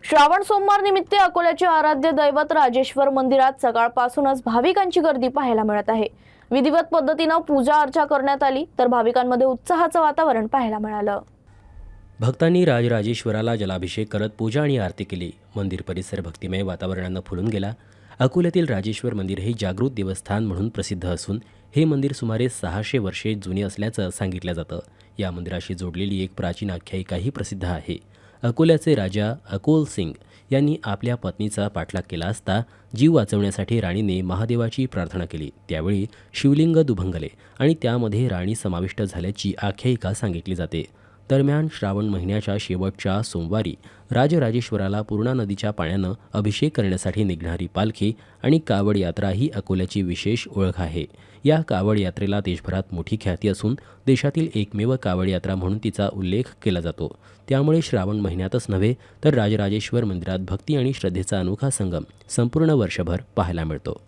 श्रावण सोमवार निमित्त अकोल्याचे आराध्य दैवत राजेश्वर मंदिरात सकाळपासूनच भाविकांची गर्दी पाहायला मिळत आहे। विधिवत पद्धतीने पूजा अर्चा करण्यात आली तर भाविकांमध्ये उत्साहाचं वातावरण पाहायला मिळालं। भक्तांनी राजराजेश्वराला जलाभिषेक करत पूजा आणि आरती केली। मंदिर परिसर भक्तिमय वातावरणानं फुलून गेला। अकोल्यातील राजेश्वर मंदिर हे जागृत देवस्थान म्हणून प्रसिद्ध असून हे मंदिर सुमारे 600 वर्षे जुने असल्याचं सांगितलं जातं। या मंदिराशी जोडलेली एक प्राचीन आख्यायिकाही प्रसिद्ध आहे। अकोल्याचे राजा अकोल सिंग यांनी आपल्या पत्नीचा पाठलाग केला असता जीव वाचवण्यासाठी राणीने महादेवाची प्रार्थना केली। त्यावेळी शिवलिंग दुभंगले आणि त्यामध्ये राणी समाविष्ट झाल्याची आख्यायिका सांगितली जाते। दरम्यान श्रावण महिन्याच्या शेवटच्या सोमवारी राजराजेश्वराला पूर्णा नदीच्या पाण्यानं अभिषेक करण्यासाठी निघणारी पालखी आणि कावड यात्रा ही अकोल्याची विशेष ओळख आहे। या कावड यात्रेला देशभरात मोठी ख्याती असून देशातील एकमेव कावड यात्रा म्हणून तिचा उल्लेख केला जातो। त्यामुळे श्रावण महिन्यातच नव्हे तर राजराजेश्वर मंदिरात भक्ती आणि श्रद्धेचा अनोखा संगम संपूर्ण वर्षभर पाहायला मिळतो।